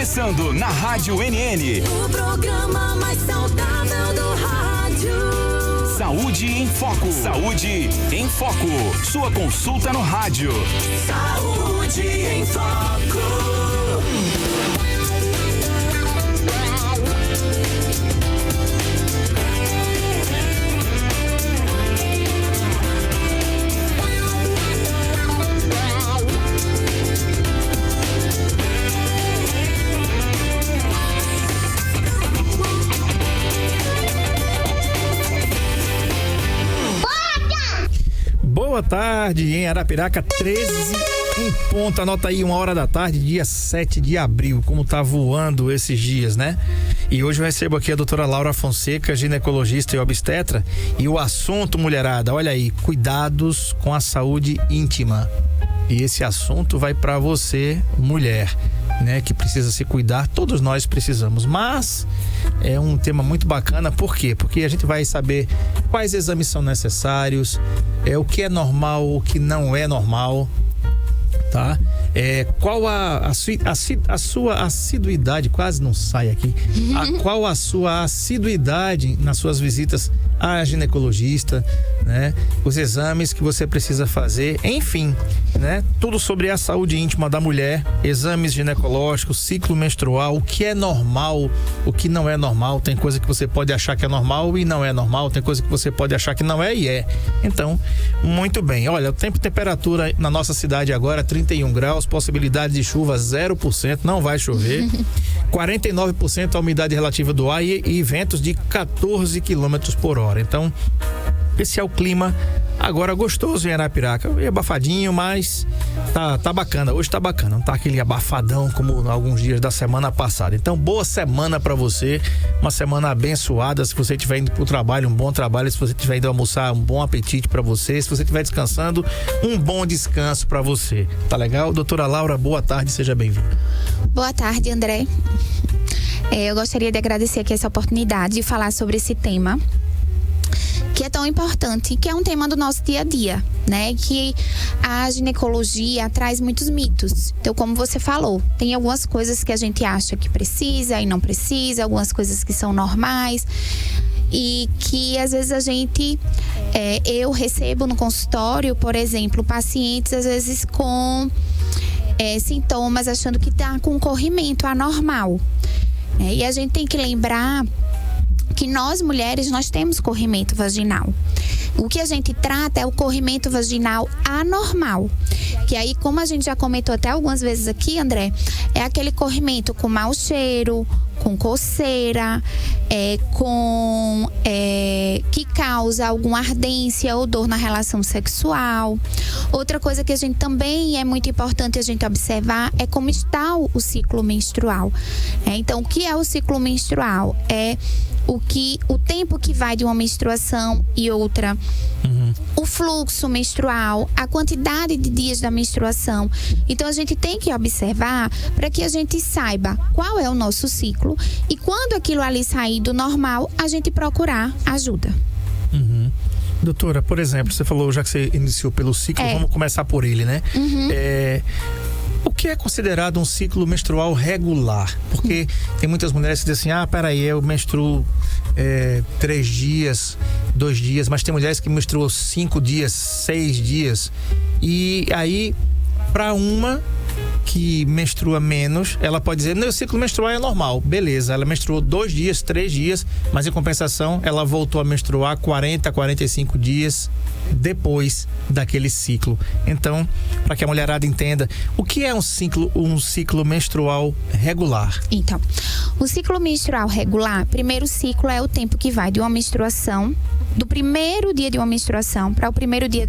começando na Rádio NN. O programa mais saudável do rádio. Saúde em Foco. Saúde em Foco. Sua consulta no rádio. Saúde em Foco. Boa tarde, em Arapiraca, 13 em ponto. Anota aí, 1h da tarde, dia 7 de abril. Como tá voando esses dias, né? E hoje eu recebo aqui a doutora Laura Fonseca, ginecologista e obstetra. E o assunto, mulherada, olha aí, cuidados com a saúde íntima. E esse assunto vai para você, mulher, né, que precisa se cuidar. Todos nós precisamos, mas é um tema muito bacana. Por quê? Porque a gente vai saber quais exames são necessários, o que é normal, o que não é normal, tá? Qual a sua assiduidade, quase não sai aqui, qual a sua assiduidade nas suas visitas à ginecologista, né? Os exames que você precisa fazer, enfim, né? Tudo sobre a saúde íntima da mulher, exames ginecológicos, ciclo menstrual, o que é normal, o que não é normal. Tem coisa que você pode achar que é normal e não é normal, tem coisa que você pode achar que não é e é. Então, muito bem. Olha, o tempo e temperatura na nossa cidade agora, 31 graus, possibilidade de chuva 0%, não vai chover. 49% a umidade relativa do ar e ventos de 14 km por hora. Então, esse é o clima agora gostoso em Arapiraca. É abafadinho, mas tá bacana. Hoje tá bacana, não tá aquele abafadão como alguns dias da semana passada. Então, boa semana pra você, uma semana abençoada. Se você estiver indo pro trabalho, um bom trabalho. Se você estiver indo almoçar, um bom apetite pra você. Se você estiver descansando, um bom descanso pra você. Tá legal? Doutora Laura, boa tarde, seja bem-vinda. Boa tarde, André. Eu gostaria de agradecer aqui essa oportunidade de falar sobre esse tema, que é tão importante, que é um tema do nosso dia a dia, né? Que a ginecologia traz muitos mitos. Então, como você falou, tem algumas coisas que a gente acha que precisa e não precisa, algumas coisas que são normais e que às vezes a gente, eu recebo no consultório, por exemplo, pacientes às vezes com sintomas achando que tá com corrimento anormal. E a gente tem que lembrar que nós mulheres, nós temos corrimento vaginal. O que a gente trata é o corrimento vaginal anormal, que aí, como a gente já comentou até algumas vezes aqui, André, é aquele corrimento com mau cheiro, com coceira, que causa alguma ardência ou dor na relação sexual. Outra coisa que a gente também é muito importante a gente observar é como está o ciclo menstrual. Então, o que é o ciclo menstrual? É o tempo que vai de uma menstruação e outra, o fluxo menstrual, a quantidade de dias da menstruação. Então a gente tem que observar para que a gente saiba qual é o nosso ciclo e quando aquilo ali sair do normal, a gente procurar ajuda. Doutora, por exemplo, você falou, já que você iniciou pelo ciclo, vamos começar por ele, né? O que é considerado um ciclo menstrual regular? Porque tem muitas mulheres que dizem assim, peraí, eu menstruo 3 dias, 2 dias, mas tem mulheres que menstruam 5 dias, 6 dias. E aí, para uma que menstrua menos, ela pode dizer, meu ciclo menstrual é normal, beleza, ela menstruou 2 dias, 3 dias, mas em compensação ela voltou a menstruar 40, 45 dias depois daquele ciclo. Então, para que a mulherada entenda, o que é um ciclo menstrual regular? Então, o ciclo menstrual regular, primeiro ciclo é o tempo que vai de uma menstruação, do primeiro dia de uma menstruação para o primeiro dia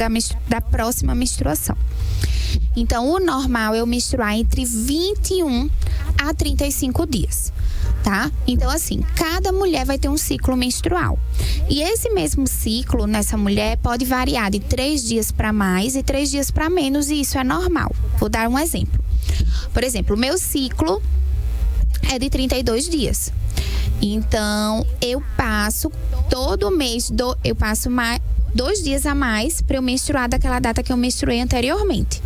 da próxima menstruação. Então, o normal é eu menstruar entre 21 a 35 dias, tá? Então, assim, cada mulher vai ter um ciclo menstrual. E esse mesmo ciclo, nessa mulher, pode variar de 3 dias para mais e 3 dias para menos, e isso é normal. Vou dar um exemplo. Por exemplo, o meu ciclo é de 32 dias. Então, eu passo todo mês, eu passo 2 dias a mais para eu menstruar daquela data que eu menstruei anteriormente.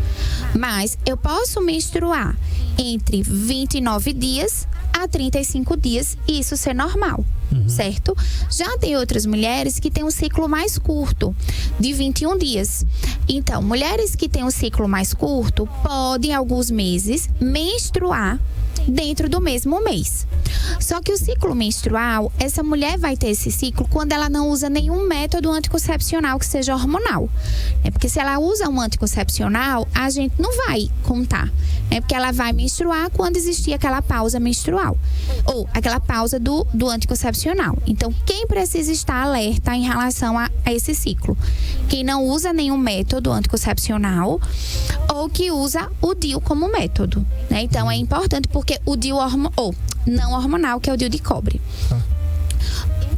Mas eu posso menstruar entre 29 dias a 35 dias e isso ser normal, certo? Já tem outras mulheres que têm um ciclo mais curto, de 21 dias. Então, mulheres que têm um ciclo mais curto podem, alguns meses, menstruar dentro do mesmo mês. Só que o ciclo menstrual, essa mulher vai ter esse ciclo quando ela não usa nenhum método anticoncepcional que seja hormonal. Porque se ela usa um anticoncepcional, a gente não vai contar. Porque ela vai menstruar quando existir aquela pausa menstrual. Ou aquela pausa do anticoncepcional. Então, quem precisa estar alerta em relação a esse ciclo? Quem não usa nenhum método anticoncepcional ou que usa o DIU como método. Então, é importante porque o DIU não hormonal, que é o DIU de cobre.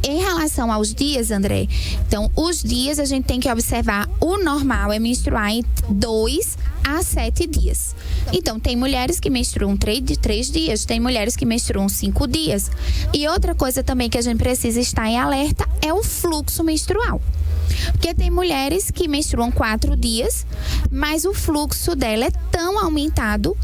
Em relação aos dias, André, então, os dias a gente tem que observar, o normal é menstruar em 2 a 7 dias. Então, tem mulheres que menstruam 3 dias, tem mulheres que menstruam 5 dias. E outra coisa também que a gente precisa estar em alerta é o fluxo menstrual. Porque tem mulheres que menstruam 4 dias, mas o fluxo dela é tão aumentado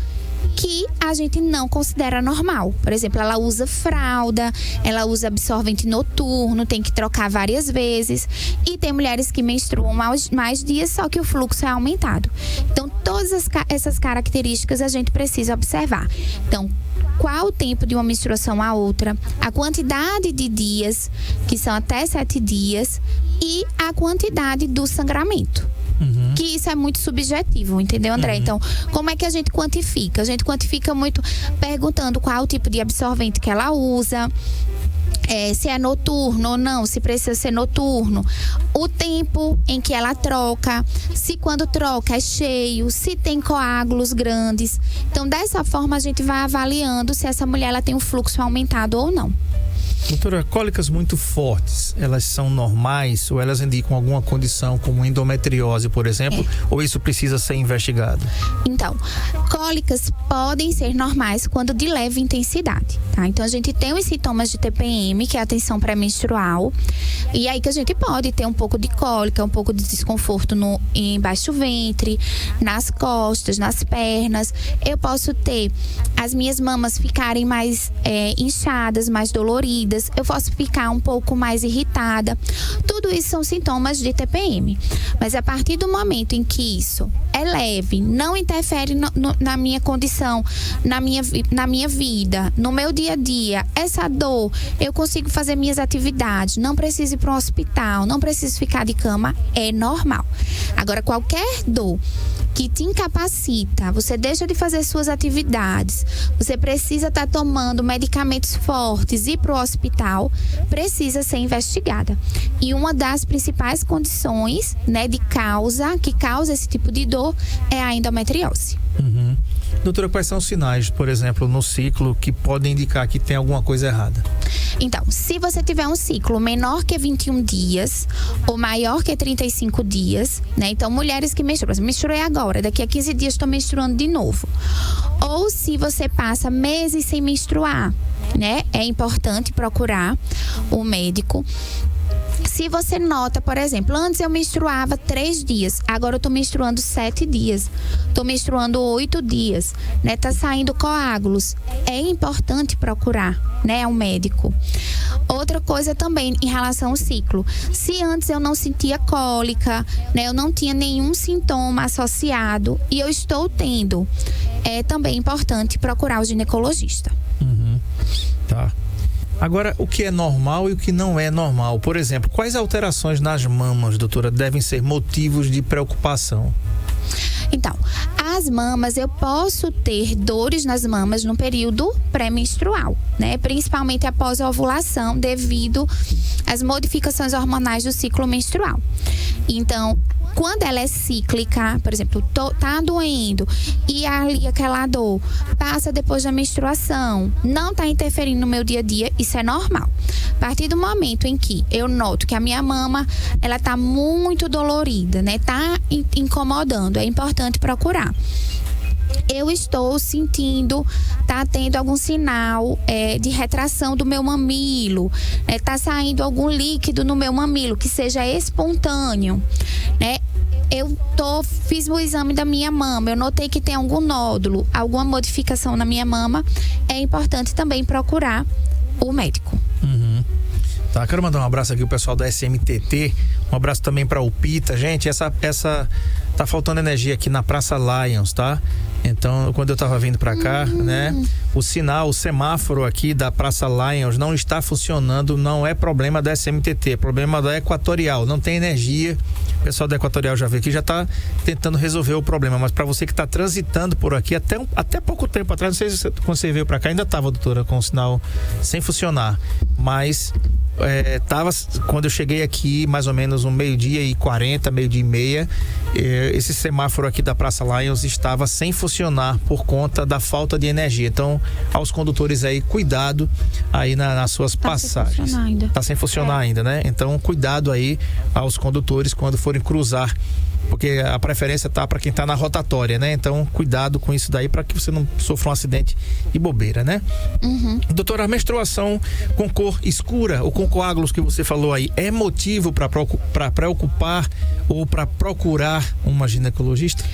que a gente não considera normal. Por exemplo, ela usa fralda, ela usa absorvente noturno, tem que trocar várias vezes. E tem mulheres que menstruam mais dias, só que o fluxo é aumentado. Então, todas essas características a gente precisa observar. Então, qual o tempo de uma menstruação à outra, a quantidade de dias, que são até 7 dias, e a quantidade do sangramento. Que isso é muito subjetivo, entendeu, André? Então, como é que a gente quantifica? A gente quantifica muito perguntando qual o tipo de absorvente que ela usa, se é noturno ou não, se precisa ser noturno, o tempo em que ela troca, se quando troca é cheio, se tem coágulos grandes. Então, dessa forma, a gente vai avaliando se essa mulher ela tem um fluxo aumentado ou não. Doutora, cólicas muito fortes, elas são normais ou elas indicam alguma condição como endometriose, por exemplo, ou isso precisa ser investigado? Então, cólicas podem ser normais quando de leve intensidade, tá? Então, a gente tem os sintomas de TPM, que é a tensão pré-menstrual, e aí que a gente pode ter um pouco de cólica, um pouco de desconforto embaixo do ventre, nas costas, nas pernas. Eu posso ter as minhas mamas ficarem mais inchadas, mais doloridas. Eu posso ficar um pouco mais irritada. Tudo isso são sintomas de TPM. Mas a partir do momento em que isso é leve, não interfere na minha condição, na minha vida, no meu dia a dia, essa dor, eu consigo fazer minhas atividades, não preciso ir para um hospital, não preciso ficar de cama, é normal. Agora, qualquer dor que te incapacita, você deixa de fazer suas atividades, você precisa estar tomando medicamentos fortes e ir para o hospital, precisa ser investigada. E uma das principais condições, que causa esse tipo de dor é a endometriose. Doutora, quais são os sinais, por exemplo, no ciclo que podem indicar que tem alguma coisa errada? Então, se você tiver um ciclo menor que 21 dias ou maior que 35 dias, Então, mulheres que menstruam, menstruei agora, daqui a 15 dias estou menstruando de novo. Ou se você passa meses sem menstruar, É importante procurar o médico. Se você nota, por exemplo, antes eu menstruava 3 dias, agora eu tô menstruando 7 dias, tô menstruando 8 dias, Tá saindo coágulos, é importante procurar, um médico. Outra coisa também em relação ao ciclo, se antes eu não sentia cólica, eu não tinha nenhum sintoma associado e eu estou tendo, é também importante procurar o ginecologista. Tá. Agora, o que é normal e o que não é normal? Por exemplo, quais alterações nas mamas, doutora, devem ser motivos de preocupação? Então, as mamas, eu posso ter dores nas mamas no período pré-menstrual, Principalmente após a ovulação, devido às modificações hormonais do ciclo menstrual. Então, quando ela é cíclica, por exemplo, tá doendo e ali aquela dor passa depois da menstruação, não tá interferindo no meu dia a dia, isso é normal. A partir do momento em que eu noto que a minha mama, ela tá muito dolorida, tá incomodando, é importante procurar. Eu estou sentindo, tá tendo algum sinal de retração do meu mamilo, tá saindo algum líquido no meu mamilo que seja espontâneo, fiz o exame da minha mama, eu notei que tem algum nódulo, alguma modificação na minha mama, é importante também procurar o médico. Tá, quero mandar um abraço aqui ao pessoal da SMTT, um abraço também para o Pita. Gente, essa tá faltando energia aqui na Praça Lions, tá? Então, quando eu tava vindo para cá, né, o semáforo aqui da Praça Lions não está funcionando, não é problema da SMTT, é problema da Equatorial, não tem energia. O pessoal da Equatorial já veio aqui, já tá tentando resolver o problema, mas para você que tá transitando por aqui, até pouco tempo atrás, não sei se quando você veio para cá, ainda tava, doutora, com o sinal sem funcionar, mas tava, quando eu cheguei aqui, mais ou menos 12:40, 12:30, esse semáforo aqui da Praça Lions estava sem funcionar por conta da falta de energia. Então, aos condutores aí, cuidado aí nas suas passagens. Tá sem funcionar ainda, né? Então, cuidado aí aos condutores quando forem cruzar, porque a preferência tá para quem tá na rotatória, né? Então, cuidado com isso daí para que você não sofra um acidente e bobeira, né? Doutora, a menstruação com cor escura ou com coágulos que você falou aí, é motivo para preocupar ou para procurar uma ginecologista?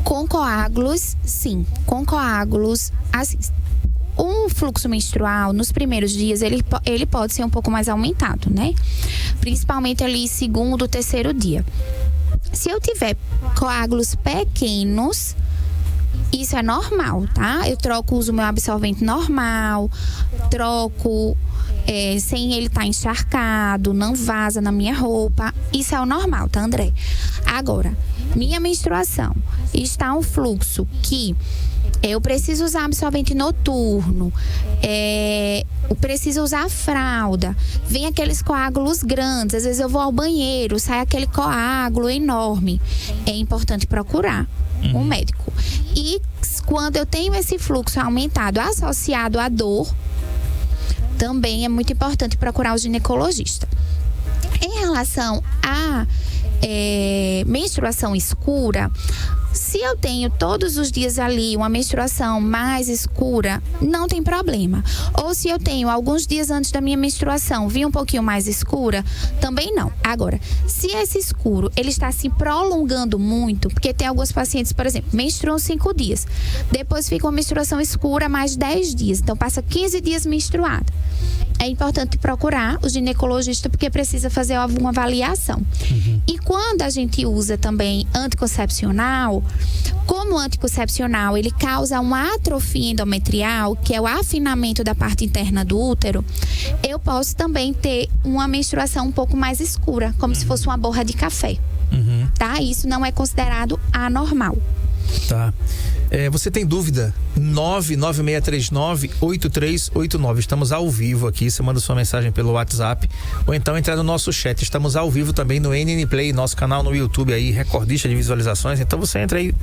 Com coágulos, sim. Com coágulos, assim, o fluxo menstrual nos primeiros dias ele pode ser um pouco mais aumentado, né? Principalmente ali segundo, terceiro dia. Se eu tiver coágulos pequenos, isso é normal, tá? Eu uso meu absorvente normal, troco sem ele estar encharcado, não vaza na minha roupa. Isso é o normal, tá, André? Agora, minha menstruação está um fluxo que eu preciso usar absorvente noturno, eu preciso usar fralda, vem aqueles coágulos grandes, às vezes eu vou ao banheiro, sai aquele coágulo enorme. É importante procurar um médico. E quando eu tenho esse fluxo aumentado associado à dor, também é muito importante procurar o ginecologista. Em relação à menstruação escura, se eu tenho todos os dias ali uma menstruação mais escura, não tem problema. Ou se eu tenho alguns dias antes da minha menstruação vir um pouquinho mais escura, também não. Agora, se esse escuro ele está se prolongando muito, porque tem alguns pacientes, por exemplo, menstruam 5 dias, depois fica uma menstruação escura mais 10 dias, então passa 15 dias menstruada. É importante procurar o ginecologista porque precisa fazer alguma avaliação. E quando a gente usa também anticoncepcional, como o anticoncepcional ele causa uma atrofia endometrial, que é o afinamento da parte interna do útero, eu posso também ter uma menstruação um pouco mais escura, como se fosse uma borra de café. Tá? Isso não é considerado anormal. Tá. Você tem dúvida? 99639-8389. Estamos ao vivo aqui. Você manda sua mensagem pelo WhatsApp ou então entrar no nosso chat. Estamos ao vivo também no NN Play, nosso canal no YouTube aí, recordista de visualizações. Então você entra aí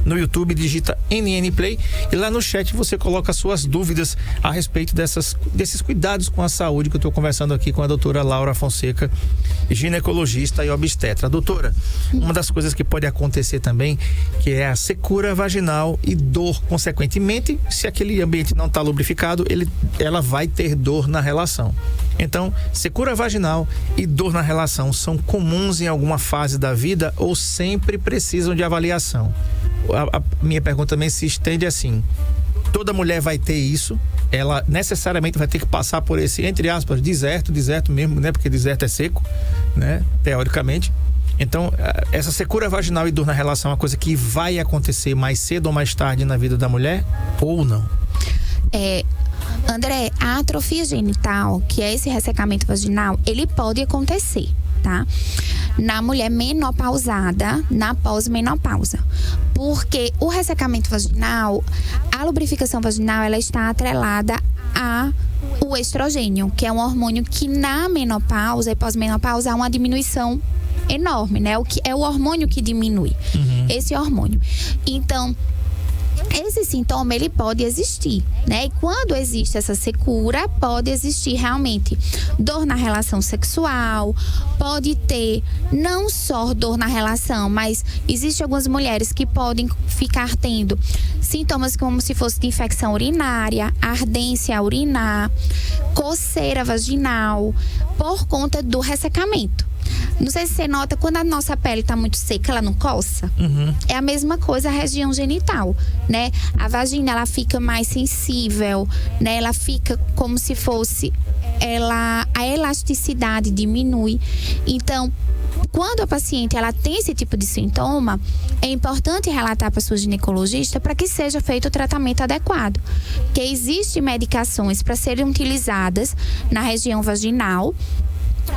no YouTube, digita NN Play e lá no chat você coloca suas dúvidas a respeito desses cuidados com a saúde que eu estou conversando aqui com a doutora Laura Fonseca, ginecologista e obstetra. Doutora, uma das coisas que pode acontecer também, que é a secura vaginal e dor, consequentemente, se aquele ambiente não está lubrificado, ela vai ter dor na relação. Então, secura vaginal e dor na relação são comuns em alguma fase da vida ou sempre precisam de avaliação? A minha pergunta também se estende assim: toda mulher vai ter isso? Ela necessariamente vai ter que passar por esse, entre aspas, deserto mesmo, né? Porque deserto é seco, né? Teoricamente. Então, essa secura vaginal e dor na relação é uma coisa que vai acontecer mais cedo ou mais tarde na vida da mulher ou não? André, a atrofia genital, que é esse ressecamento vaginal, ele pode acontecer, tá? Na mulher menopausada, na pós-menopausa. Porque o ressecamento vaginal, a lubrificação vaginal, ela está atrelada ao estrogênio, que é um hormônio que na menopausa e pós-menopausa há uma diminuição enorme, né? É o hormônio que diminui, esse hormônio. Então, esse sintoma, ele pode existir, né? E quando existe essa secura, pode existir realmente dor na relação sexual, pode ter não só dor na relação, mas existem algumas mulheres que podem ficar tendo sintomas como se fosse de infecção urinária, ardência a urinar, coceira vaginal, por conta do ressecamento. Não sei se você nota, quando a nossa pele tá muito seca, ela não coça. É a mesma coisa a região genital, né? A vagina, ela fica mais sensível, né? Ela fica como se fosse... a elasticidade diminui. Então, quando a paciente ela tem esse tipo de sintoma, é importante relatar para sua ginecologista para que seja feito o tratamento adequado. Que existem medicações para serem utilizadas na região vaginal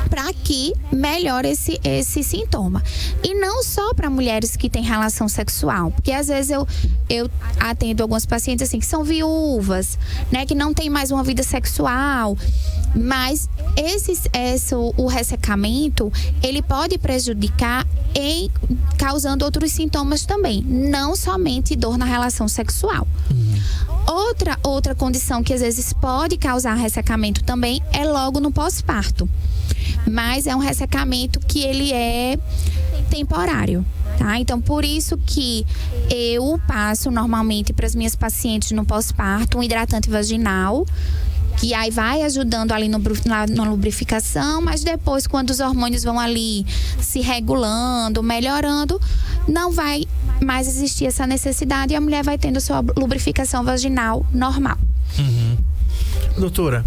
para que melhore esse sintoma. E não só para mulheres que têm relação sexual, porque às vezes eu atendo algumas pacientes assim que são viúvas, né, que não tem mais uma vida sexual, mas o ressecamento, ele pode prejudicar causando outros sintomas também, não somente dor na relação sexual. Outra condição que às vezes pode causar ressecamento também é logo no pós-parto. Mas é um ressecamento que ele é temporário, tá? Então, por isso que eu passo normalmente para as minhas pacientes no pós-parto um hidratante vaginal, que aí vai ajudando ali na lubrificação, mas depois, quando os hormônios vão ali se regulando, melhorando, não vai mais existir essa necessidade e a mulher vai tendo sua lubrificação vaginal normal. Doutora,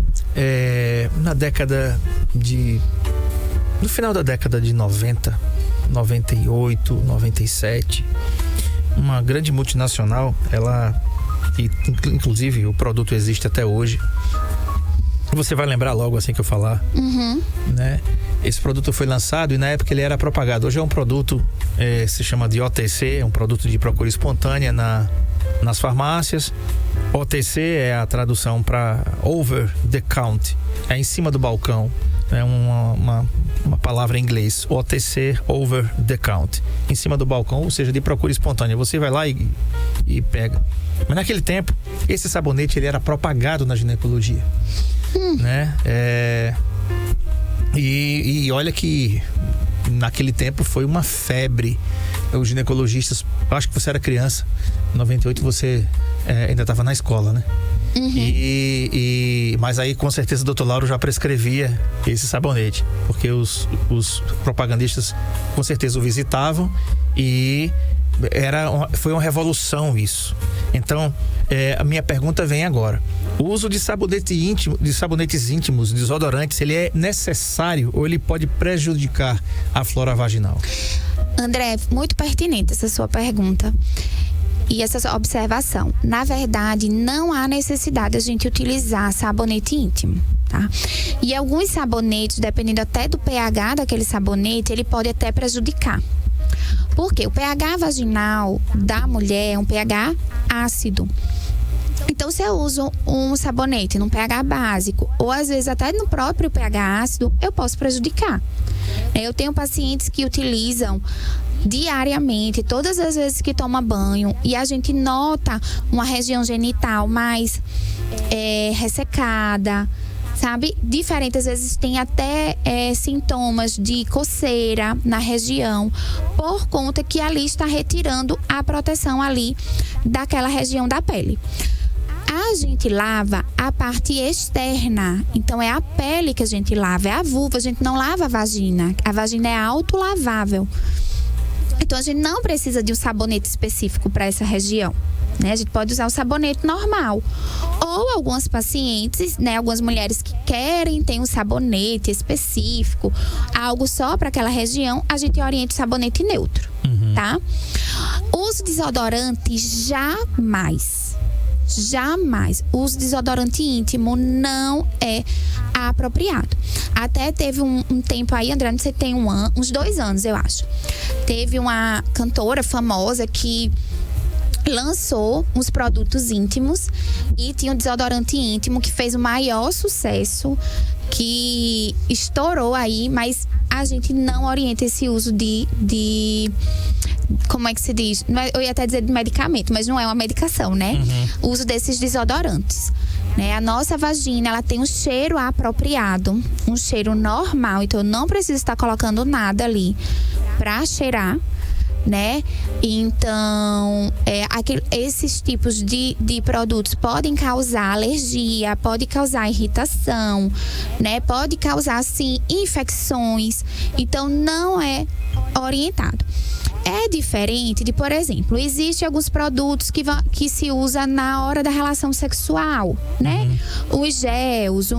no final da década de 90, 98, 97, uma grande multinacional, inclusive o produto existe até hoje. Você vai lembrar logo assim que eu falar, né? Esse produto foi lançado e na época ele era propagado. Hoje é um produto, se chama de OTC, é um produto de procura espontânea nas farmácias. OTC é a tradução para over the counter, é em cima do balcão. É uma palavra em inglês, OTC, over the counter, em cima do balcão, ou seja, de procura espontânea. Você vai lá e pega. Mas naquele tempo, esse sabonete ele era propagado na ginecologia, né? E olha que naquele tempo foi uma febre. Os ginecologistas, acho que você era criança, em 98 você ainda estava na escola, né? Mas aí com certeza o Dr. Lauro já prescrevia esse sabonete, porque os propagandistas com certeza o visitavam e foi uma revolução isso. Então, a minha pergunta vem agora: o uso de sabonetes íntimos, desodorantes, ele é necessário ou ele pode prejudicar a flora vaginal? André, muito pertinente essa sua pergunta e essa observação. Na verdade, não há necessidade de a gente utilizar sabonete íntimo, tá? E alguns sabonetes, dependendo até do pH daquele sabonete, ele pode até prejudicar. Porque o pH vaginal da mulher é um pH ácido. Então, se eu uso um sabonete num pH básico, ou às vezes até no próprio pH ácido, eu posso prejudicar. Eu tenho pacientes que utilizam diariamente, todas as vezes que toma banho, e a gente nota uma região genital mais ressecada, sabe? Diferente, às vezes tem até sintomas de coceira na região, por conta que ali está retirando a proteção ali daquela região da pele. A gente lava a parte externa, então é a pele que a gente lava, é a vulva, a gente não lava a vagina. A vagina é autolavável. Então a gente não precisa de um sabonete específico para essa região, né? A gente pode usar o sabonete normal. Ou algumas pacientes, né, algumas mulheres que tem um sabonete específico, algo só para aquela região, a gente orienta o sabonete neutro, tá? Uso desodorante jamais. O uso de desodorante íntimo não é apropriado. Até teve um tempo aí, André, não sei, tem uns 2 anos, eu acho. Teve uma cantora famosa que lançou uns produtos íntimos e tinha um desodorante íntimo que fez o maior sucesso, que estourou aí, mas a gente não orienta esse uso de como é que se diz? Eu ia até dizer de medicamento, mas não é uma medicação, né? O uso desses desodorantes, né? A nossa vagina, ela tem um cheiro apropriado, um cheiro normal, então eu não preciso estar colocando nada ali pra cheirar. né? Então, esses tipos de produtos podem causar alergia, pode causar irritação, né? Pode causar, sim, infecções. Então, não é orientado. É diferente de, por exemplo, existem alguns produtos que se usa na hora da relação sexual, né? Os gels,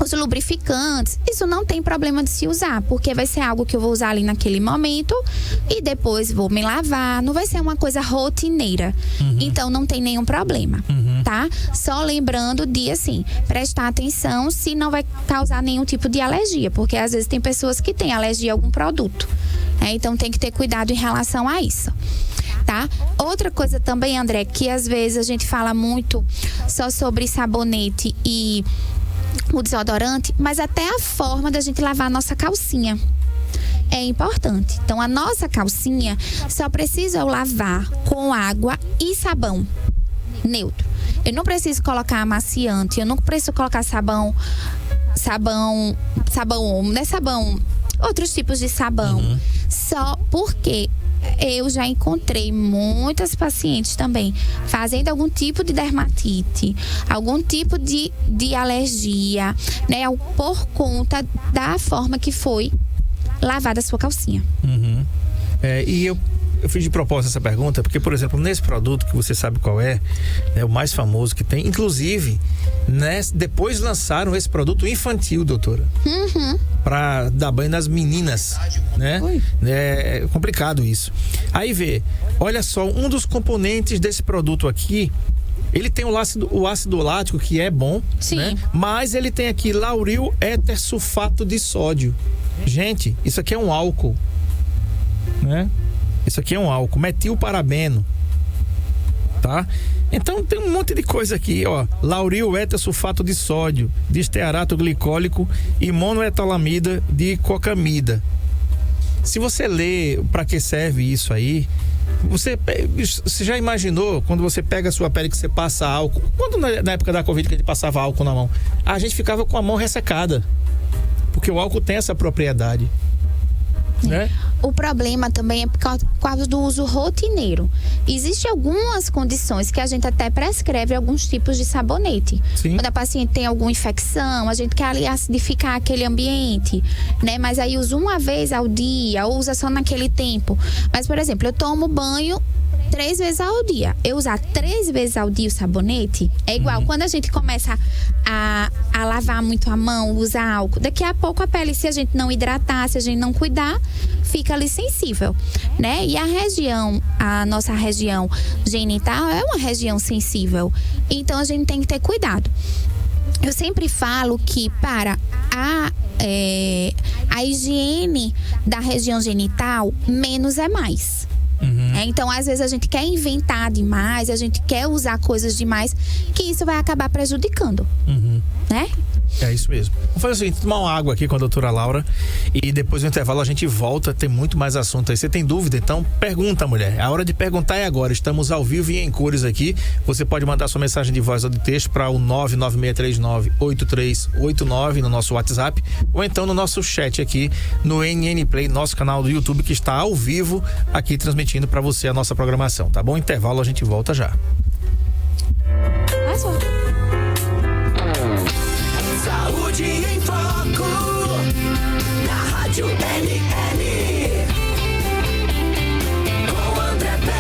os lubrificantes, isso não tem problema de se usar, porque vai ser algo que eu vou usar ali naquele momento e depois vou me lavar, não vai ser uma coisa rotineira. Então não tem nenhum problema, tá? Só lembrando de, assim, prestar atenção se não vai causar nenhum tipo de alergia, porque às vezes tem pessoas que têm alergia a algum produto, né? Então tem que ter cuidado em relação a isso. Tá? Outra coisa também, André, que às vezes a gente fala muito só sobre sabonete e o desodorante, mas até a forma da gente lavar a nossa calcinha é importante. Então, a nossa calcinha só precisa eu lavar com água e sabão neutro. Eu não preciso colocar amaciante, eu não preciso colocar sabão, né? Outros tipos de sabão. Só porque eu já encontrei muitas pacientes também fazendo algum tipo de dermatite, algum tipo de alergia, né? Por conta da forma que foi lavada a sua calcinha. E eu fiz de propósito essa pergunta, porque, por exemplo, nesse produto que você sabe qual é, o mais famoso que tem, inclusive, né, depois lançaram esse produto infantil, doutora, para dar banho nas meninas, né? É complicado isso. Aí olha só, um dos componentes desse produto aqui, ele tem o ácido lático, que é bom, né? Mas ele tem aqui lauril éter sulfato de sódio. Gente, isso aqui é um álcool, né? Isso aqui é um álcool, metilparabeno, tá? Então tem um monte de coisa aqui, ó. Lauril éter sulfato de sódio, distearato glicólico e monoetalamida de cocamida. Se você lê para que serve isso aí, você já imaginou quando você pega a sua pele que você passa álcool? Quando na época da Covid que a gente passava álcool na mão, a gente ficava com a mão ressecada, porque o álcool tem essa propriedade, né? O problema também é por causa do uso rotineiro. Existem algumas condições que a gente até prescreve alguns tipos de sabonete. Quando a paciente tem alguma infecção, a gente quer ali acidificar aquele ambiente, né? Mas aí usa uma vez ao dia, ou usa só naquele tempo. Mas, por exemplo, eu tomo banho 3 vezes ao dia. Eu usar 3 vezes ao dia o sabonete é igual quando a gente começa a lavar muito a mão, usar álcool. Daqui a pouco a pele, se a gente não hidratar, se a gente não cuidar, fica ali sensível, né? E a nossa região genital é uma região sensível. Então a gente tem que ter cuidado. Eu sempre falo que para a higiene da região genital, menos é mais. Então, às vezes a gente quer inventar demais, a gente quer usar coisas demais, que isso vai acabar prejudicando, né? É isso mesmo. Vamos fazer o seguinte, tomar uma água aqui com a doutora Laura e depois do intervalo a gente volta, tem muito mais assunto aí. Você tem dúvida? Então pergunta, mulher. A hora de perguntar é agora. Estamos ao vivo e em cores aqui. Você pode mandar sua mensagem de voz ou de texto para o 996398389 no nosso WhatsApp ou então no nosso chat aqui no NN Play, nosso canal do YouTube que está ao vivo aqui transmitindo para você a nossa programação, tá bom? Intervalo, a gente volta já. Saúde em Foco, na Rádio NN, com André Pepe.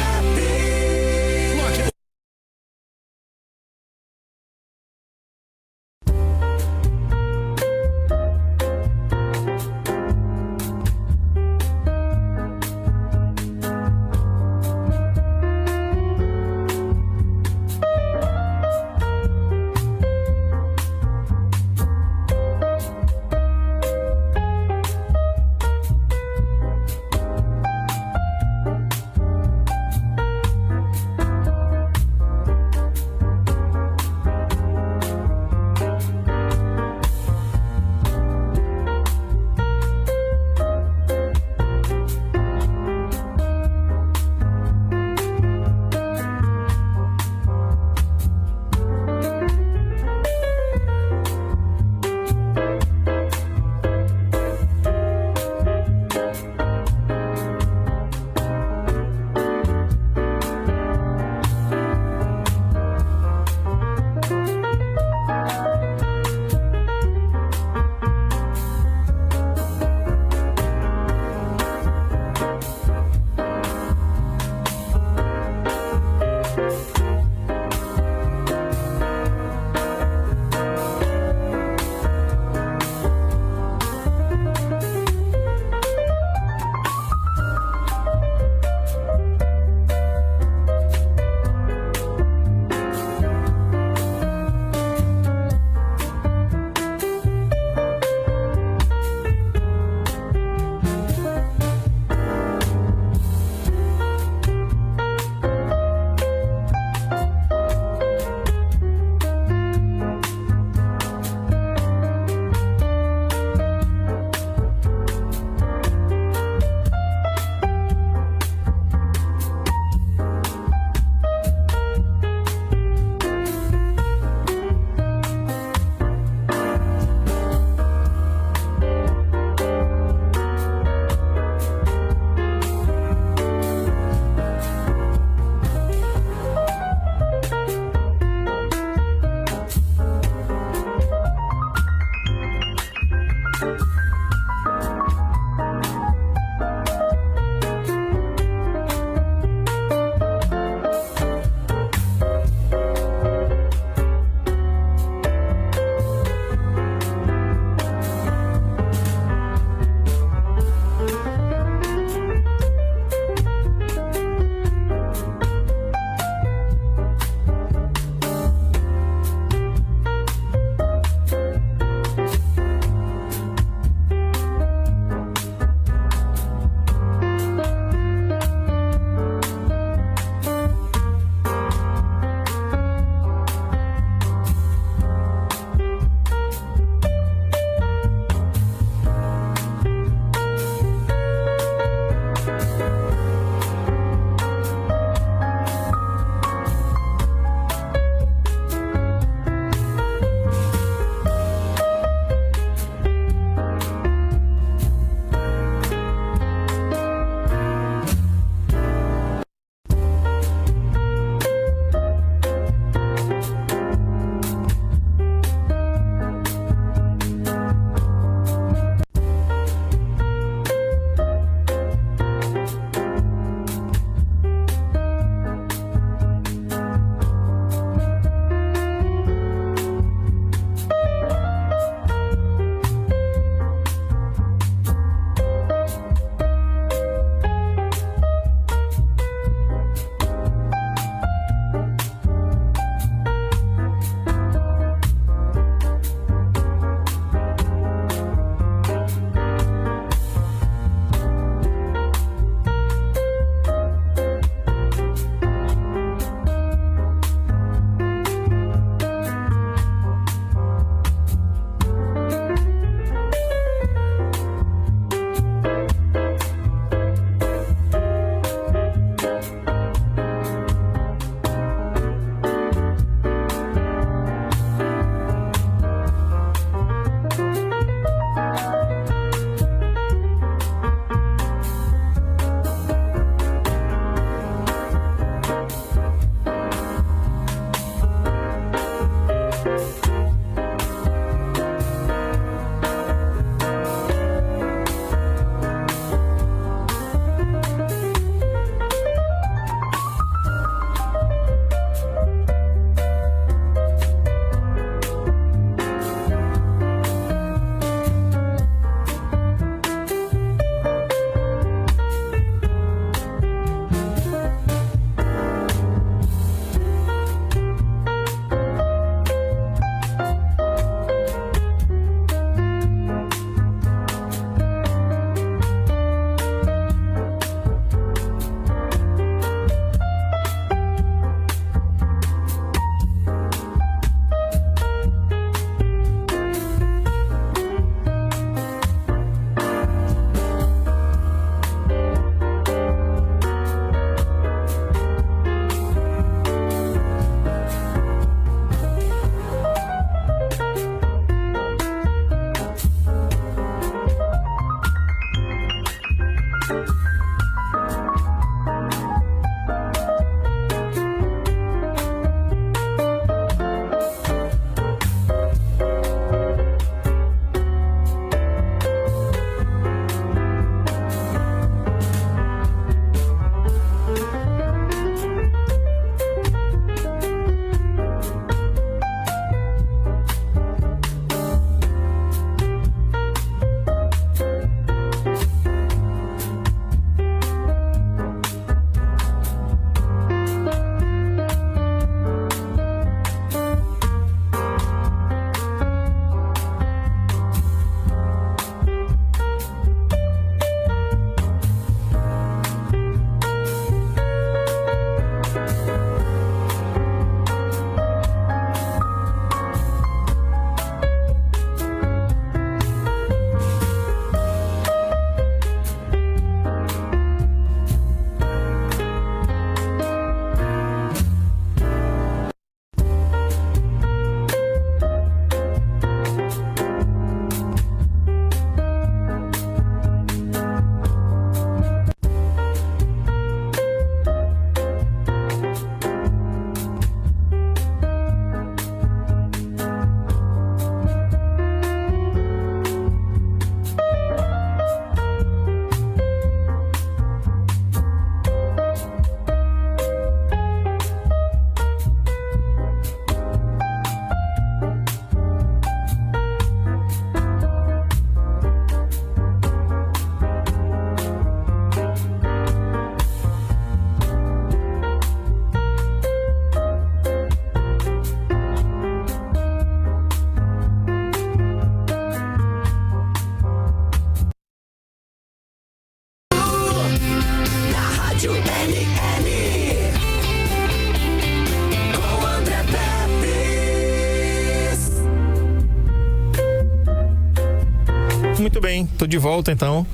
Muito bem, tô de volta então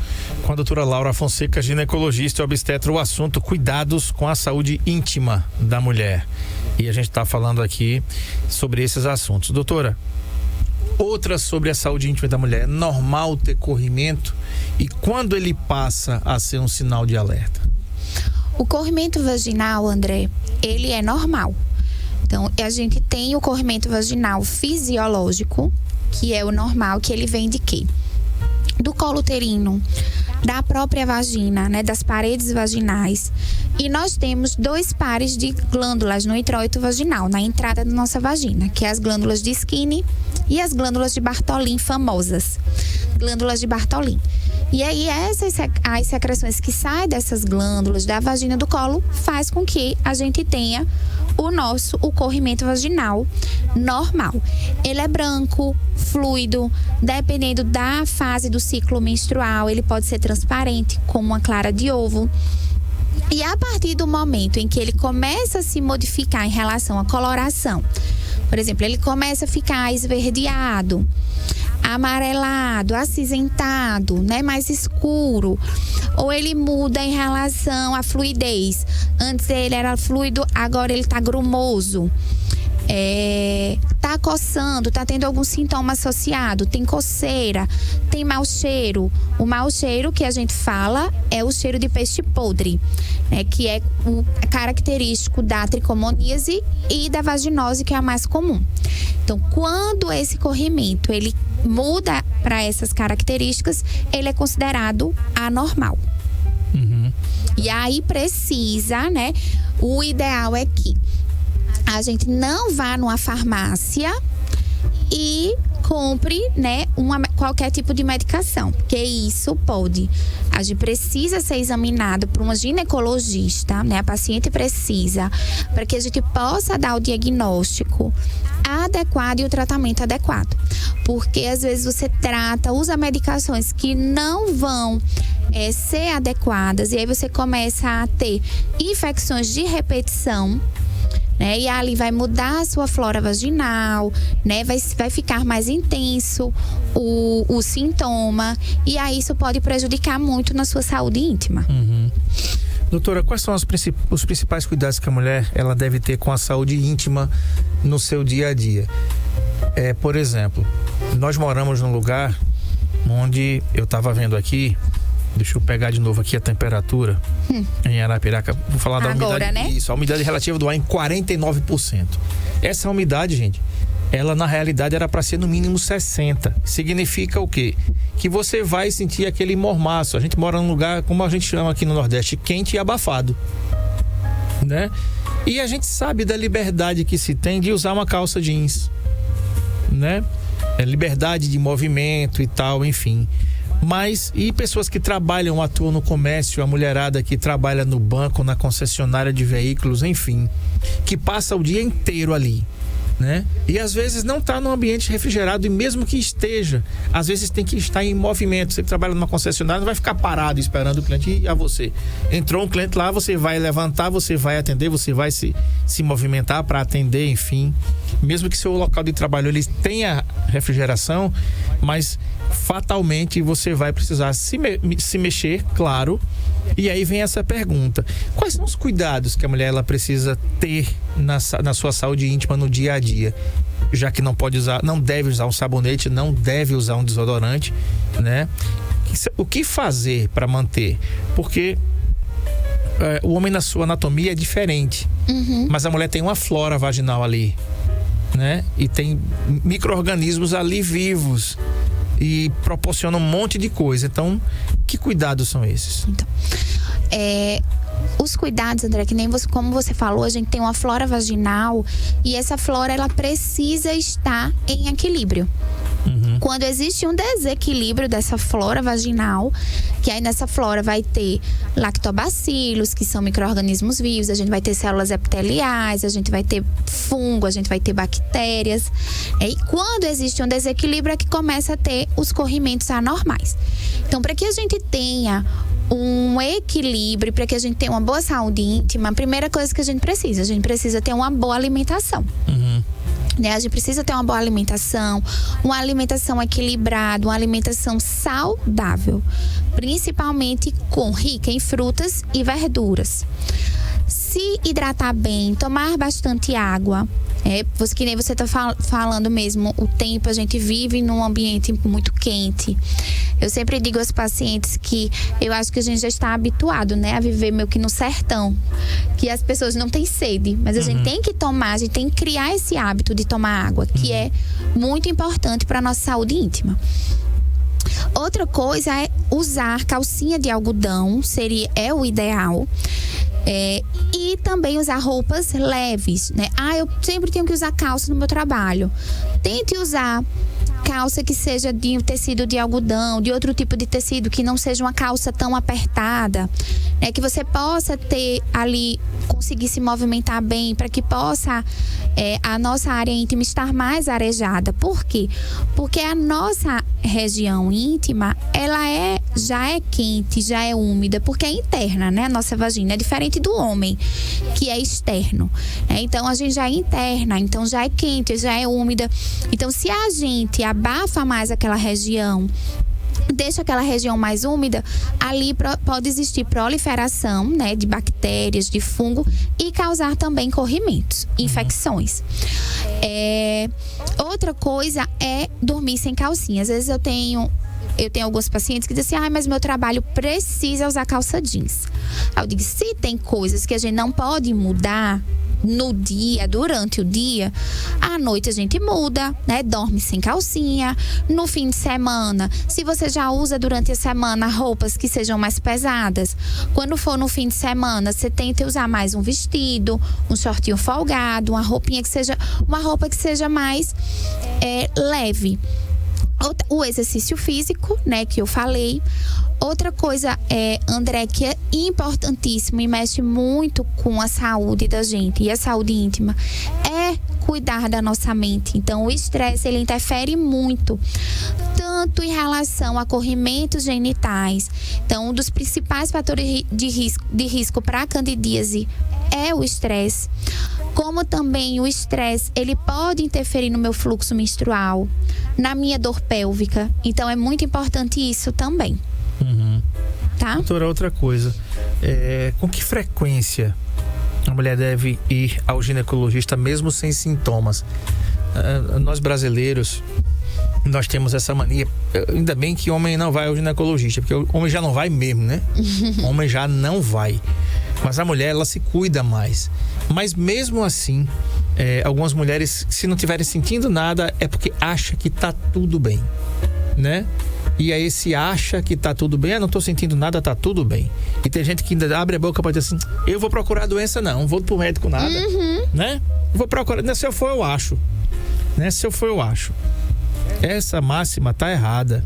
com a doutora Laura Fonseca, ginecologista e obstetra, o assunto cuidados com a saúde íntima da mulher. E a gente está falando aqui sobre esses assuntos. Doutora, outra sobre a saúde íntima da mulher, é normal ter corrimento e quando ele passa a ser um sinal de alerta? O corrimento vaginal, André, ele é normal. Então, a gente tem o corrimento vaginal fisiológico, que é o normal, que ele vem de quê? Do colo uterino, da própria vagina, né, das paredes vaginais. E nós temos 2 pares de glândulas no introito vaginal, na entrada da nossa vagina, que é as glândulas de Skinner e as glândulas de Bartholin famosas. Glândulas de Bartholin. E aí, as secreções que saem dessas glândulas da vagina do colo faz com que a gente tenha o corrimento vaginal normal. Ele é branco, fluido, dependendo da fase do ciclo menstrual, ele pode ser transparente, como uma clara de ovo. E a partir do momento em que ele começa a se modificar em relação à coloração, por exemplo, ele começa a ficar esverdeado, amarelado, acinzentado, né, mais escuro, ou ele muda em relação à fluidez. Antes ele era fluido, agora ele tá grumoso. Tá coçando, tá tendo algum sintoma associado, tem coceira, tem mau cheiro. O mau cheiro que a gente fala é o cheiro de peixe podre, né, que é o característico da tricomoníase e da vaginose, que é a mais comum. Então, quando esse corrimento ele muda para essas características, ele é considerado anormal. E aí precisa, né? O ideal é que a gente não vá numa farmácia e compre, né, qualquer tipo de medicação, porque isso pode. A gente precisa ser examinado por uma ginecologista, né? A paciente precisa, para que a gente possa dar o diagnóstico adequado e o tratamento adequado. Porque às vezes você usa medicações que não vão ser adequadas, e aí você começa a ter infecções de repetição, né? E ali vai mudar a sua flora vaginal, né? Vai ficar mais intenso o sintoma, e aí isso pode prejudicar muito na sua saúde íntima. Doutora, quais são os principais cuidados que a mulher ela deve ter com a saúde íntima no seu dia a dia? Por exemplo, nós moramos num lugar onde eu estava vendo aqui, deixa eu pegar de novo aqui a temperatura em Arapiraca. Vou falar da umidade, né? Isso, a umidade relativa do ar em 49%. Essa umidade, gente, ela na realidade era para ser no mínimo 60%. Significa o quê? Que você vai sentir aquele mormaço. A gente mora num lugar, como a gente chama aqui no Nordeste, quente e abafado, né? E a gente sabe da liberdade que se tem de usar uma calça jeans, né? Liberdade de movimento e tal, enfim. Mas, e pessoas que trabalham, atuam no comércio, a mulherada que trabalha no banco, na concessionária de veículos, enfim, que passa o dia inteiro ali, né? E às vezes não está num ambiente refrigerado, e mesmo que esteja, às vezes tem que estar em movimento. Você que trabalha numa concessionária não vai ficar parado esperando o cliente ir a você. Entrou um cliente lá, você vai levantar, você vai atender, você vai se movimentar para atender, enfim. Mesmo que seu local de trabalho ele tenha refrigeração, mas fatalmente você vai precisar se mexer, claro. E aí vem essa pergunta: quais são os cuidados que a mulher ela precisa ter na sua saúde íntima no dia a dia? Já que não deve usar um sabonete, não deve usar um desodorante, né? O que fazer para manter? Porque o homem na sua anatomia é diferente, mas a mulher tem uma flora vaginal ali, né? E tem micro-organismos ali vivos e proporciona um monte de coisa. Então, que cuidados são esses? Então, os cuidados, André, que nem como você falou, a gente tem uma flora vaginal, e essa flora ela precisa estar em equilíbrio. Quando existe um desequilíbrio dessa flora vaginal, que aí nessa flora vai ter lactobacilos, que são micro-organismos vivos, a gente vai ter células epiteliais, a gente vai ter fungo, a gente vai ter bactérias. E quando existe um desequilíbrio é que começa a ter os corrimentos anormais. Então, para que a gente tenha um equilíbrio, para que a gente tenha uma boa saúde íntima, a primeira coisa que a gente precisa ter uma boa alimentação. A gente precisa ter uma boa alimentação, uma alimentação equilibrada, uma alimentação saudável, principalmente rica em frutas e verduras. Se hidratar bem, tomar bastante água. Que nem você está falando mesmo, o tempo, a gente vive num ambiente muito quente. Eu sempre digo aos pacientes que eu acho que a gente já está habituado, né, a viver meio que no sertão, que as pessoas não têm sede, mas a gente tem que tomar, a gente tem que criar esse hábito de tomar água, que é muito importante para a nossa saúde íntima. Outra coisa é usar calcinha de algodão, é o ideal. E também usar roupas leves, né? Eu sempre tenho que usar calça no meu trabalho. Tente usar calça que seja de tecido de algodão, de outro tipo de tecido, que não seja uma calça tão apertada, né? Que você possa ter ali, conseguir se movimentar bem, para que possa a nossa área íntima estar mais arejada. Por quê? Porque a nossa região íntima, ela já é quente, já é úmida, porque é interna, né? A nossa vagina é diferente do homem, que é externo, né? Então a gente já é interna, então já é quente, já é úmida. Então se a gente abafa mais aquela região, deixa aquela região mais úmida, ali pode existir proliferação, né, de bactérias, de fungo, e causar também corrimentos, infecções. Outra coisa é dormir sem calcinha. Às vezes eu tenho alguns pacientes que dizem assim, mas meu trabalho precisa usar calça jeans. Eu digo, se tem coisas que a gente não pode mudar no dia, durante o dia, à noite a gente muda, né? Dorme sem calcinha. No fim de semana, se você já usa durante a semana roupas que sejam mais pesadas, quando for no fim de semana, você tenta usar mais um vestido, um shortinho folgado, uma roupa que seja mais leve. O exercício físico, né, que eu falei. Outra coisa, André, que é importantíssimo e mexe muito com a saúde da gente e a saúde íntima, é cuidar da nossa mente. Então, o estresse, ele interfere muito, tanto em relação a corrimentos genitais. Então, um dos principais fatores de risco para a candidíase é o estresse. Como também o estresse, ele pode interferir no meu fluxo menstrual, na minha dor pélvica. Então, é muito importante isso também. Tá? Doutora, outra coisa, com que frequência a mulher deve ir ao ginecologista mesmo sem sintomas? Nós brasileiros, nós temos essa mania, ainda bem que homem não vai ao ginecologista, porque o homem já não vai mesmo, né? O homem já não vai, mas a mulher, ela se cuida mais. Mas mesmo assim, algumas mulheres, se não estiverem sentindo nada, é porque acha que tá tudo bem, né? E aí se acha que tá tudo bem, não tô sentindo nada, tá tudo bem. E tem gente que ainda abre a boca pra dizer assim, eu vou procurar a doença não vou pro médico nada, né? Vou procurar, se eu for eu acho, né? Se eu for eu acho. Essa máxima tá errada.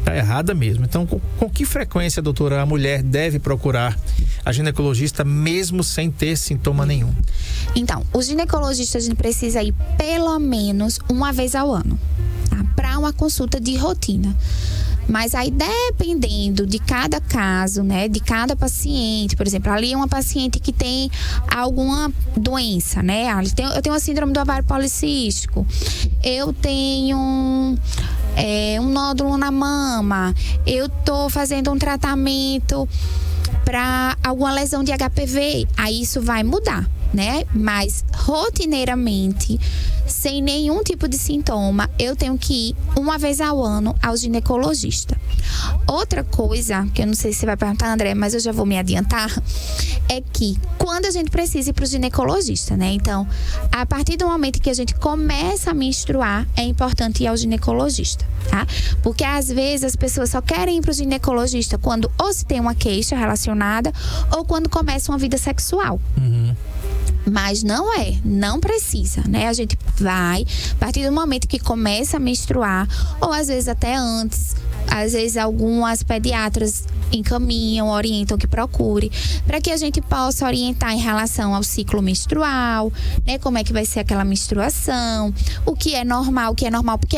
Tá errada mesmo. Então, com que frequência, doutora, a mulher deve procurar a ginecologista mesmo sem ter sintoma nenhum? Então, o ginecologista a gente precisa ir pelo menos uma vez ao ano, tá? Para uma consulta de rotina. Mas aí, dependendo de cada caso, né, de cada paciente, por exemplo, ali é uma paciente que tem alguma doença, né? Eu tenho a síndrome do ovário policístico, eu tenho um nódulo na mama, eu tô fazendo um tratamento para alguma lesão de HPV, aí isso vai mudar, né? Mas rotineiramente, sem nenhum tipo de sintoma, eu tenho que ir uma vez ao ano ao ginecologista. Outra coisa, que eu não sei se você vai perguntar, André, mas eu já vou me adiantar, é que quando a gente precisa ir para o ginecologista, né? Então, a partir do momento que a gente começa a menstruar, é importante ir ao ginecologista, tá? Porque às vezes as pessoas só querem ir para o ginecologista quando ou se tem uma queixa relacionada ou quando começa uma vida sexual. Mas não precisa, né? A gente vai, a partir do momento que começa a menstruar, ou às vezes até antes, às vezes algumas pediatras encaminham, orientam que procure, para que a gente possa orientar em relação ao ciclo menstrual, né? Como é que vai ser aquela menstruação, o que é normal, porque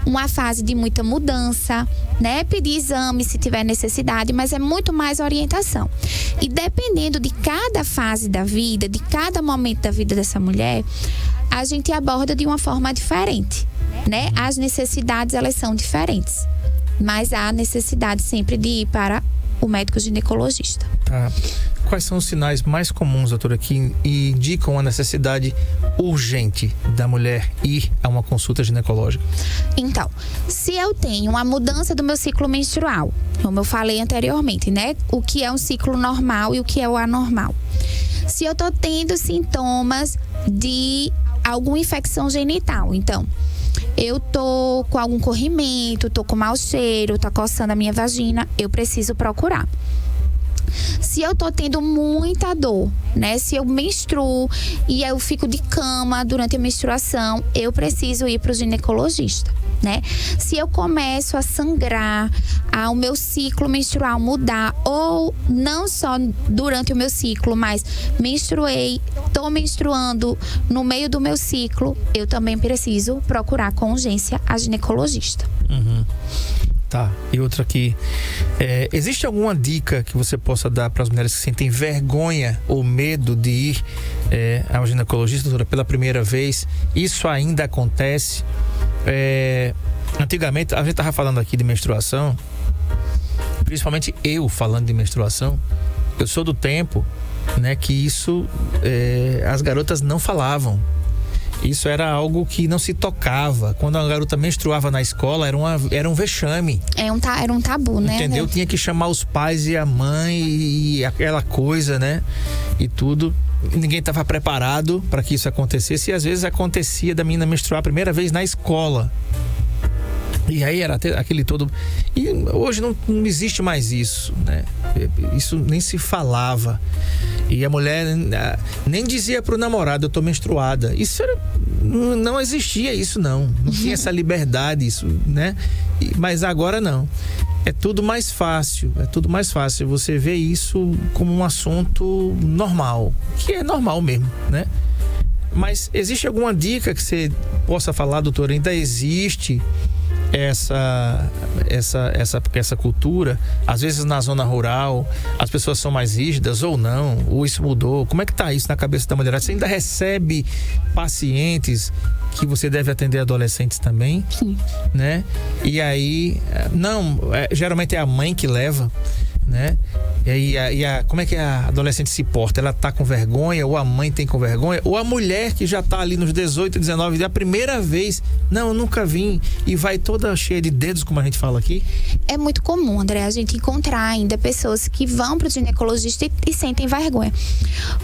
uma fase de muita mudança, né? Pedir exame se tiver necessidade, mas é muito mais orientação. E dependendo de cada fase da vida, de cada momento da vida dessa mulher, a gente aborda de uma forma diferente, né? As necessidades, elas são diferentes, mas há necessidade sempre de ir para o médico ginecologista. Tá. Quais são os sinais mais comuns, doutora, que indicam a necessidade urgente da mulher ir a uma consulta ginecológica? Então, se eu tenho uma mudança do meu ciclo menstrual, como eu falei anteriormente, né? O que é um ciclo normal e o que é o anormal. Se eu tô tendo sintomas de alguma infecção genital, então, eu tô com algum corrimento, tô com mau cheiro, tá coçando a minha vagina, eu preciso procurar. Se eu tô tendo muita dor, né? Se eu menstruo e eu fico de cama durante a menstruação, eu preciso ir pro ginecologista, né? Se eu começo a sangrar, o meu ciclo menstrual mudar, ou não só durante o meu ciclo, mas menstruei, tô menstruando no meio do meu ciclo, eu também preciso procurar com urgência a ginecologista. Uhum. Tá, e outra aqui, existe alguma dica que você possa dar para as mulheres que sentem vergonha ou medo de ir ao ginecologista, doutora, pela primeira vez? Isso ainda acontece? Antigamente, a gente estava falando aqui de menstruação, principalmente eu falando de menstruação, eu sou do tempo, né, que isso as garotas não falavam. Isso era algo que não se tocava. Quando a garota menstruava na escola, era um vexame. Era um tabu, né? Entendeu? Tinha que chamar os pais e a mãe e aquela coisa, né? E tudo. Ninguém estava preparado para que isso acontecesse. E às vezes acontecia da menina menstruar a primeira vez na escola. E aí era aquele todo... E hoje não existe mais isso, né? Isso nem se falava. E a mulher nem dizia pro namorado, eu tô menstruada. Isso não existia isso, não. Não tinha essa liberdade, isso, né? Mas agora não. É tudo mais fácil. Você vê isso como um assunto normal. Que é normal mesmo, né? Mas existe alguma dica que você possa falar, doutora? Ainda existe essa cultura? Às vezes na zona rural as pessoas são mais rígidas ou não, ou isso mudou? Como é que tá isso na cabeça da mulherada? Você ainda recebe pacientes que você deve atender adolescentes também? Sim. Né? E aí, geralmente é a mãe que leva, né? E como é que a adolescente se porta? Ela tá com vergonha, ou a mãe tem com vergonha, ou a mulher que já tá ali nos 18, 19, a primeira vez, não, eu nunca vim, e vai toda cheia de dedos, como a gente fala aqui? É muito comum, André, a gente encontrar ainda pessoas que vão pro ginecologista e sentem vergonha.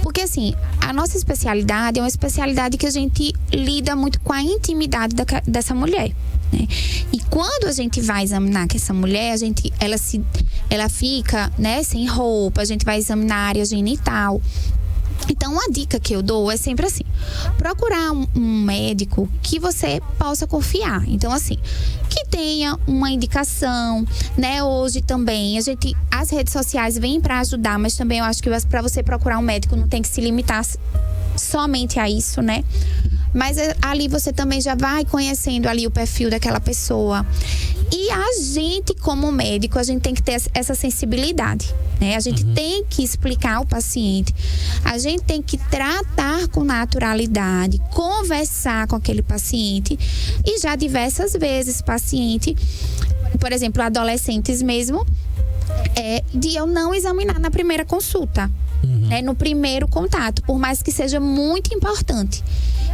Porque assim, a nossa especialidade é uma especialidade que a gente lida muito com a intimidade dessa mulher, né? E quando a gente vai examinar que essa mulher, ela fica, né, sem roupa, a gente vai examinar a área genital. Então, a dica que eu dou é sempre assim: procurar um médico que você possa confiar. Então, assim, que tenha uma indicação, né? Hoje também, as redes sociais vêm para ajudar, mas também eu acho que para você procurar um médico não tem que se limitar somente a isso, né? Mas ali você também já vai conhecendo ali o perfil daquela pessoa. E a gente, como médico, a gente tem que ter essa sensibilidade, né? A gente tem que explicar ao paciente, a gente tem que tratar com naturalidade, conversar com aquele paciente. E já diversas vezes, paciente, por exemplo, adolescentes mesmo, de eu não examinar na primeira consulta, né? No primeiro contato, por mais que seja muito importante.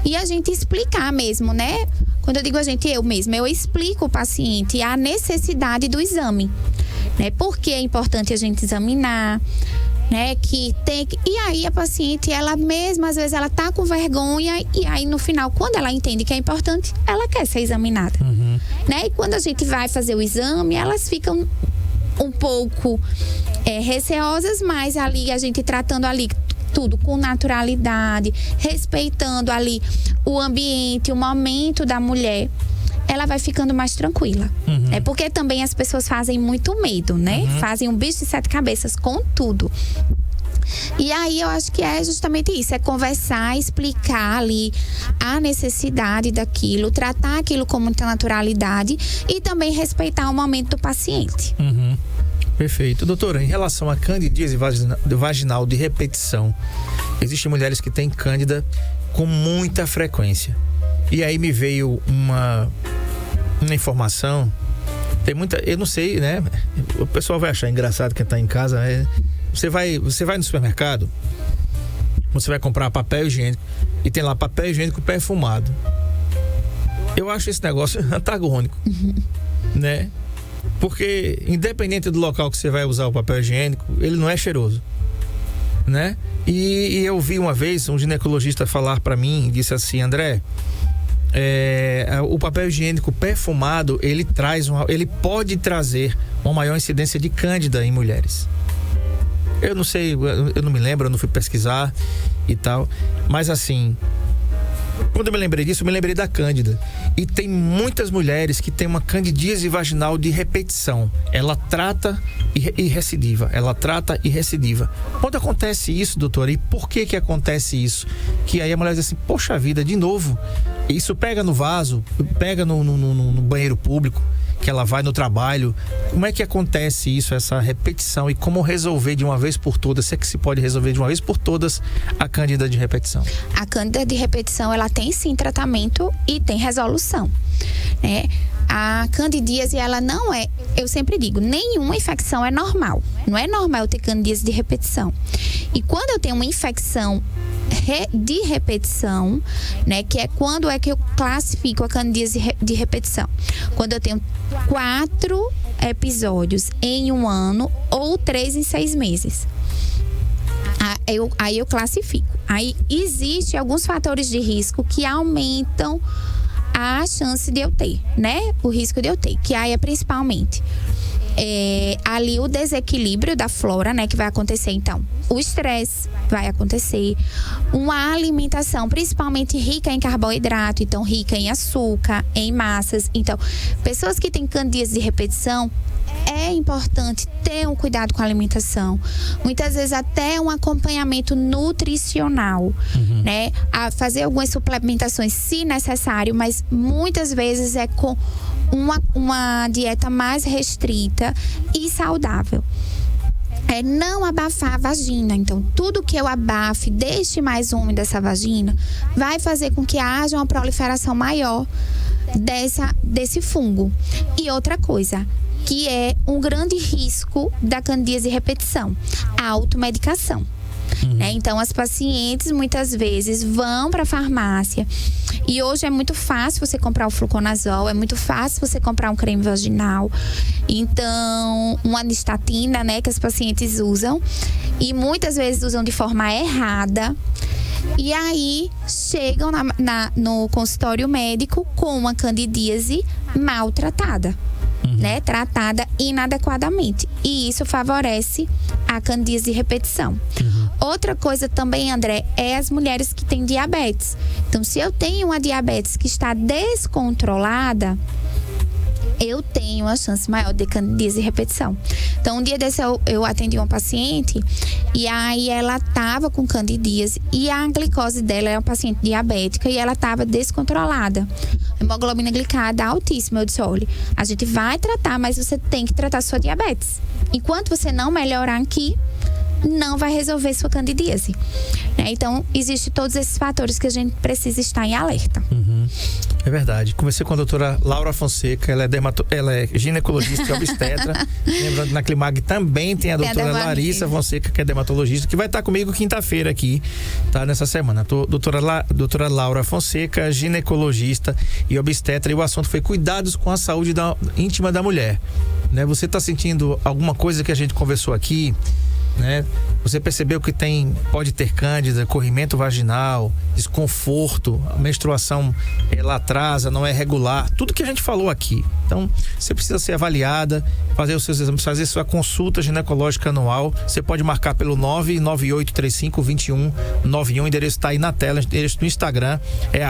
E a gente explicar mesmo, né? Quando eu digo a gente, eu explico ao paciente a necessidade do exame, né? Porque é importante a gente examinar, né? E aí a paciente, ela mesma, às vezes, ela tá com vergonha, e aí no final, quando ela entende que é importante, ela quer ser examinada, né? E quando a gente vai fazer o exame, elas ficam um pouco receosas, mas ali a gente tratando ali tudo com naturalidade, respeitando ali o ambiente, o momento da mulher, ela vai ficando mais tranquila. É porque também as pessoas fazem muito medo, né? Fazem um bicho de 7 cabeças com tudo. E aí eu acho que é justamente isso, é conversar, explicar ali a necessidade daquilo, tratar aquilo com muita naturalidade e também respeitar o momento do paciente. Perfeito. Doutora, em relação a candidíase vaginal de repetição, existem mulheres que têm cândida com muita frequência. E aí me veio uma informação. Tem muita, eu não sei, né? O pessoal vai achar engraçado quem tá em casa. Você vai no supermercado, você vai comprar papel higiênico e tem lá papel higiênico perfumado. Eu acho esse negócio antagônico, né? Porque independente do local que você vai usar o papel higiênico, ele não é cheiroso, né? E eu vi uma vez um ginecologista falar para mim, disse assim: André, o papel higiênico perfumado, ele pode trazer uma maior incidência de cândida em mulheres. Eu não sei, eu não me lembro, eu não fui pesquisar e tal, mas assim, quando eu me lembrei disso, eu me lembrei da cândida. E tem muitas mulheres que têm uma candidíase vaginal de repetição. Ela trata e recidiva. Ela trata e recidiva. Quando acontece isso, doutora, e por que acontece isso? Que aí a mulher diz assim: poxa vida, de novo. Isso pega no vaso, pega no banheiro público, que ela vai no trabalho. Como é que acontece isso, essa repetição, e como resolver de uma vez por todas? Se é que se pode resolver de uma vez por todas a cândida de repetição? A cândida de repetição, ela tem sim tratamento e tem resolução, né? A candidíase, ela não é, eu sempre digo, nenhuma infecção é normal. Não é normal eu ter candidíase de repetição. E quando eu tenho uma infecção de repetição, né, que é quando é que eu classifico a candidíase de repetição? Quando eu tenho 4 episódios em um ano ou 3 em 6 meses. Aí eu classifico. Aí existem alguns fatores de risco que aumentam a chance de eu ter, né? O risco de eu ter, que aí é principalmente ali o desequilíbrio da flora, né? Que vai acontecer, então, o estresse vai acontecer, uma alimentação principalmente rica em carboidrato, então rica em açúcar, em massas. Então, pessoas que têm candidíase de repetição, é importante ter um cuidado com a alimentação, muitas vezes até um acompanhamento nutricional, né? A fazer algumas suplementações se necessário, mas muitas vezes é com uma dieta mais restrita e saudável. Não abafar a vagina. Então, tudo que eu abafe, deixe mais úmida essa vagina, vai fazer com que haja uma proliferação maior desse fungo. E outra coisa, que é um grande risco da candidíase de repetição, a automedicação. Né? Então, as pacientes muitas vezes vão para a farmácia, e hoje é muito fácil você comprar o fluconazol, é muito fácil você comprar um creme vaginal, então uma anistatina, né, que as pacientes usam, e muitas vezes usam de forma errada. E aí chegam no consultório médico com uma candidíase maltratada, né? Tratada inadequadamente. E isso favorece a candidíase de repetição. Outra coisa também, André, é as mulheres que têm diabetes. Então, se eu tenho uma diabetes que está descontrolada, eu tenho uma chance maior de candidíase de repetição. Então, um dia desse eu atendi uma paciente, e aí ela estava com candidíase, e a glicose dela é uma paciente diabética, e ela estava descontrolada. Hemoglobina glicada altíssima. Eu disse: olha, a gente vai tratar, mas você tem que tratar sua diabetes. Enquanto você não melhorar aqui, não vai resolver sua candidíase. Então, existem todos esses fatores que a gente precisa estar em alerta. É verdade. Conversei com a doutora Laura Fonseca, ela é ginecologista e obstetra. Lembrando que na Climag também tem a doutora Larissa Fonseca, que é dermatologista, que vai estar comigo quinta-feira aqui, tá? Nessa semana. Doutora Laura Fonseca, ginecologista e obstetra, e o assunto foi cuidados com a saúde íntima da mulher. Né? Você está sentindo alguma coisa que a gente conversou aqui, né? Você percebeu que pode ter cândida, corrimento vaginal, desconforto, a menstruação ela atrasa, não é regular, tudo que a gente falou aqui. Então, você precisa ser avaliada, fazer os seus exames, fazer sua consulta ginecológica anual. Você pode marcar pelo 998352191. O endereço está aí na tela, o endereço do Instagram é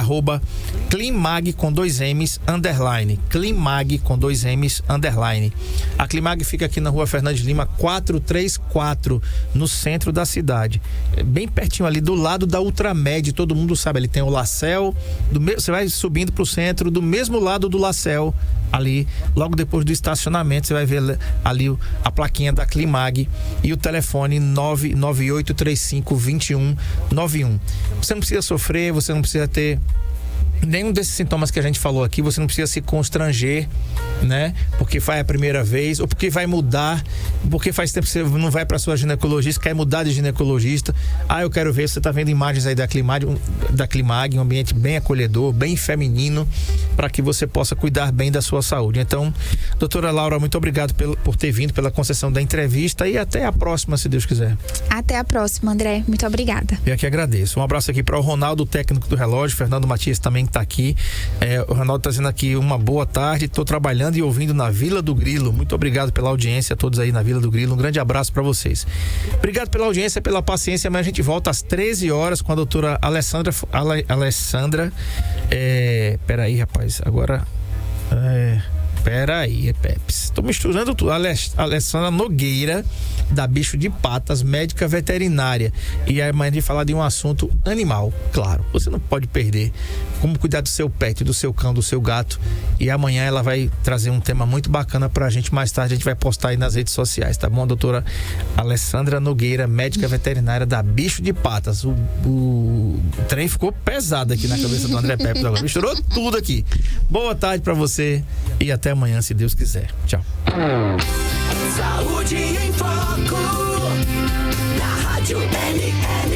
@Climag com 2 M's _ Climag com 2 M's _ A Climag fica aqui na Rua Fernandes Lima 434, no centro da cidade, bem pertinho ali do lado da Ultramed. Todo mundo sabe, ali tem o Lacel, você vai subindo pro centro, do mesmo lado do Lacel, ali ali, logo depois do estacionamento, você vai ver ali a plaquinha da Climag e o telefone 998352191. Você não precisa sofrer, você não precisa ter nenhum desses sintomas que a gente falou aqui, você não precisa se constranger, né? Porque foi a primeira vez, ou porque vai mudar, porque faz tempo que você não vai para sua ginecologista, quer mudar de ginecologista. Eu quero ver, você tá vendo imagens aí da Climag, um ambiente bem acolhedor, bem feminino, para que você possa cuidar bem da sua saúde. Então, doutora Laura, muito obrigado por ter vindo, pela concessão da entrevista, e até a próxima, se Deus quiser. Até a próxima, André. Muito obrigada. Eu que agradeço. Um abraço aqui para o Ronaldo, técnico do relógio, Fernando Matias também tá aqui. O Ronaldo tá dizendo aqui uma boa tarde, tô trabalhando e ouvindo na Vila do Grilo. Muito obrigado pela audiência, a todos aí na Vila do Grilo. Um grande abraço para vocês. Obrigado pela audiência, pela paciência. Amanhã a gente volta às 13 horas com a doutora Alessandra. Peraí, rapaz, agora peraí, Peps. Tô misturando tudo. Alessandra Nogueira, da Bicho de Patas, médica veterinária. E amanhã a gente falar de um assunto animal, claro. Você não pode perder como cuidar do seu pet, do seu cão, do seu gato. E amanhã ela vai trazer um tema muito bacana pra gente. Mais tarde a gente vai postar aí nas redes sociais, tá bom? A doutora Alessandra Nogueira, médica veterinária da Bicho de Patas. O trem ficou pesado aqui na cabeça do André Pepe agora. Misturou tudo aqui. Boa tarde pra você e até amanhã, se Deus quiser. Tchau. Saúde em Foco, na Rádio NN.